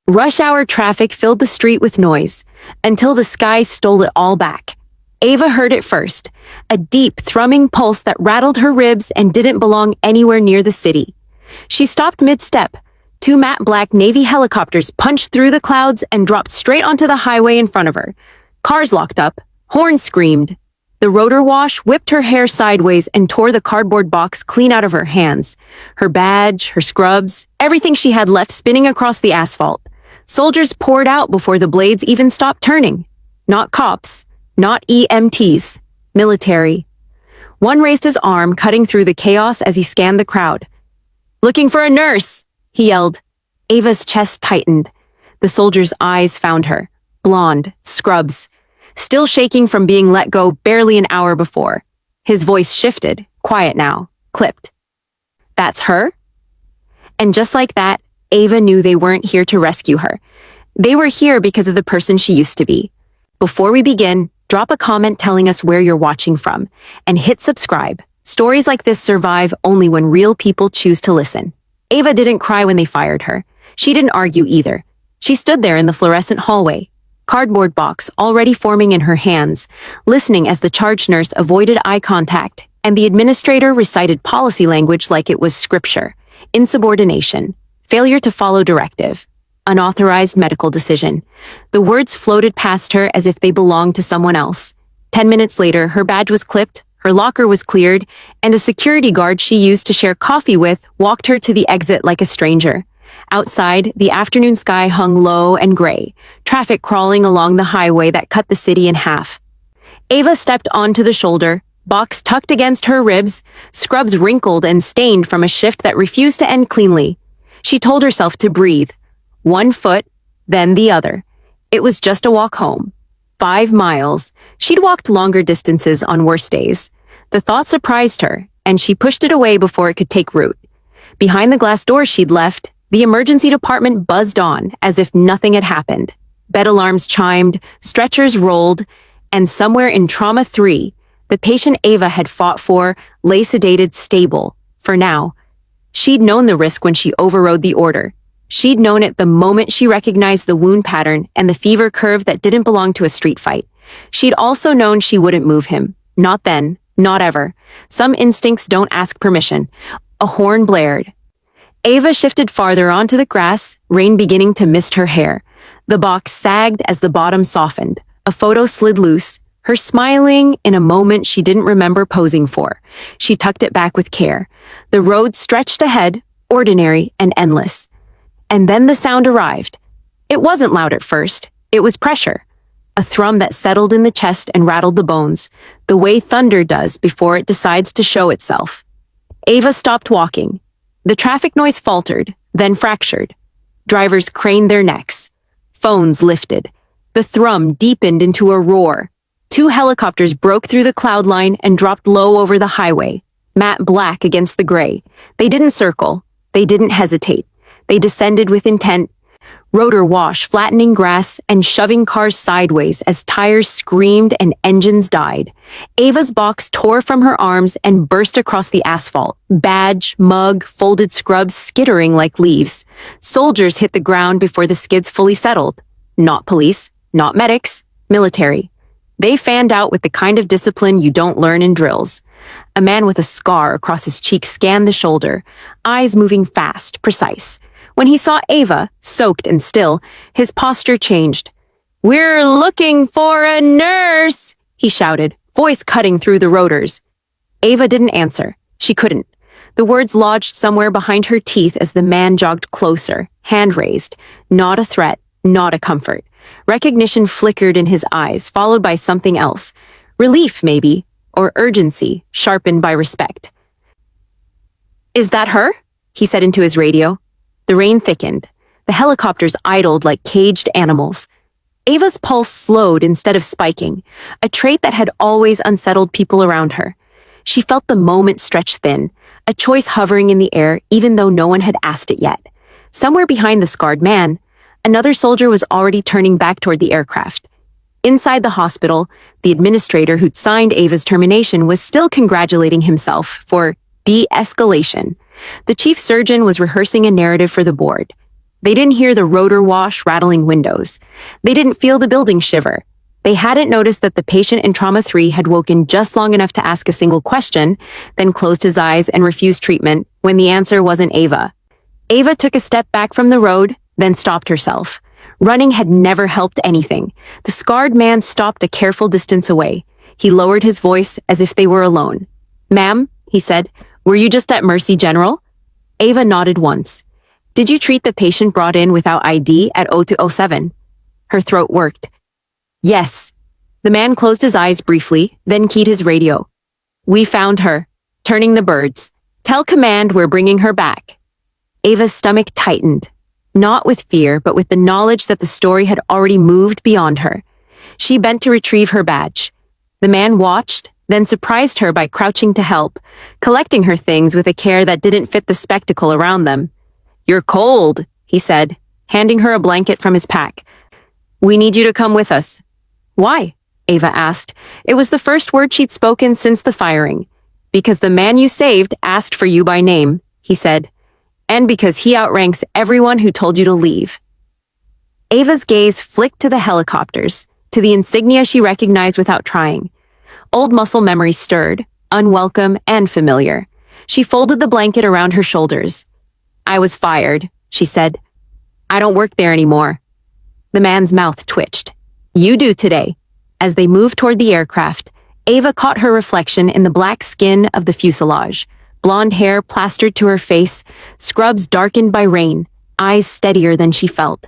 Rush hour traffic filled the street with noise, until the sky stole it all back. Ava heard it first, a deep, thrumming pulse that rattled her ribs and didn't belong anywhere near the city. She stopped mid-step. Two matte black Navy helicopters punched through the clouds and dropped straight onto the highway in front of her. Cars locked up. Horns screamed. The rotor wash whipped her hair sideways and tore the cardboard box clean out of her hands. Her badge, her scrubs, everything she had left spinning across the asphalt. Soldiers poured out before the blades even stopped turning. Not cops, not EMTs, military. One raised his arm, cutting through the chaos as he scanned the crowd. "Looking for a nurse!" he yelled. Ava's chest tightened. The soldier's eyes found her. Blonde, scrubs, still shaking from being let go barely an hour before. His voice shifted, quiet now, clipped. "That's her?" And just like that, Ava knew they weren't here to rescue her. They were here because of the person she used to be. Before we begin, drop a comment telling us where you're watching from, and hit subscribe. Stories like this survive only when real people choose to listen. Ava didn't cry when they fired her. She didn't argue either. She stood there in the fluorescent hallway, cardboard box already forming in her hands, listening as the charge nurse avoided eye contact, and the administrator recited policy language like it was scripture. Insubordination, failure to follow directive, unauthorized medical decision. The words floated past her as if they belonged to someone else. 10 minutes later, her badge was clipped, her locker was cleared, and a security guard she used to share coffee with walked her to the exit like a stranger. Outside, the afternoon sky hung low and gray, traffic crawling along the highway that cut the city in half. Ava stepped onto the shoulder, box tucked against her ribs, scrubs wrinkled and stained from a shift that refused to end cleanly. She told herself to breathe. One foot, then the other. It was just a walk home. 5 miles. She'd walked longer distances on worse days. The thought surprised her, and she pushed it away before it could take root. Behind the glass door she'd left, the emergency department buzzed on as if nothing had happened. Bed alarms chimed, stretchers rolled, and somewhere in Trauma 3, the patient Ava had fought for lay sedated, stable, for now. She'd known the risk when she overrode the order. She'd known it the moment she recognized the wound pattern and the fever curve that didn't belong to a street fight. She'd also known she wouldn't move him. Not then, not ever. Some instincts don't ask permission. A horn blared. Ava shifted farther onto the grass, rain beginning to mist her hair. The box sagged as the bottom softened. A photo slid loose, her smiling in a moment she didn't remember posing for. She tucked it back with care. The road stretched ahead, ordinary and endless. And then the sound arrived. It wasn't loud at first. It was pressure. A thrum that settled in the chest and rattled the bones, the way thunder does before it decides to show itself. Ava stopped walking. The traffic noise faltered, then fractured. Drivers craned their necks. Phones lifted. The thrum deepened into a roar. 2 helicopters broke through the cloud line and dropped low over the highway, matte black against the gray. They didn't circle. They didn't hesitate. They descended with intent, rotor wash flattening grass and shoving cars sideways as tires screamed and engines died. Ava's box tore from her arms and burst across the asphalt, badge, mug, folded scrubs skittering like leaves. Soldiers hit the ground before the skids fully settled. Not police, not medics, military. They fanned out with the kind of discipline you don't learn in drills. A man with a scar across his cheek scanned the shoulder, eyes moving fast, precise. When he saw Ava, soaked and still, his posture changed. "We're looking for a nurse!" he shouted, voice cutting through the rotors. Ava didn't answer. She couldn't. The words lodged somewhere behind her teeth as the man jogged closer, hand raised. Not a threat, not a comfort. Recognition flickered in his eyes, followed by something else. Relief, maybe, or urgency, sharpened by respect. "Is that her?" he said into his radio. The rain thickened. The helicopters idled like caged animals. Ava's pulse slowed instead of spiking, a trait that had always unsettled people around her. She felt the moment stretch thin, a choice hovering in the air even though no one had asked it yet. Somewhere behind the scarred man, another soldier was already turning back toward the aircraft. Inside the hospital, the administrator who'd signed Ava's termination was still congratulating himself for de-escalation. The chief surgeon was rehearsing a narrative for the board. They didn't hear the rotor wash rattling windows. They didn't feel the building shiver. They hadn't noticed that the patient in trauma 3 had woken just long enough to ask a single question, then closed his eyes and refused treatment when the answer wasn't Ava. Ava took a step back from the road, then stopped herself. Running had never helped anything. The scarred man stopped a careful distance away. He lowered his voice as if they were alone. "Ma'am," he said, "were you just at Mercy General?" Ava nodded once. "Did you treat the patient brought in without ID at 0207? Her throat worked. "Yes." The man closed his eyes briefly, then keyed his radio. "We found her. Turning the birds. Tell command we're bringing her back." Ava's stomach tightened, not with fear, but with the knowledge that the story had already moved beyond her. She bent to retrieve her badge. The man watched, then surprised her by crouching to help, collecting her things with a care that didn't fit the spectacle around them. "You're cold," he said, handing her a blanket from his pack. "We need you to come with us." "Why?" Ava asked. It was the first word she'd spoken since the firing. "Because the man you saved asked for you by name," he said. "And because he outranks everyone who told you to leave." Ava's gaze flicked to the helicopters, to the insignia she recognized without trying. Old muscle memory stirred, unwelcome and familiar. She folded the blanket around her shoulders. "I was fired," she said. "I don't work there anymore." The man's mouth twitched. "You do today." As they moved toward the aircraft, Ava caught her reflection in the black skin of the fuselage, blonde hair plastered to her face, scrubs darkened by rain, eyes steadier than she felt,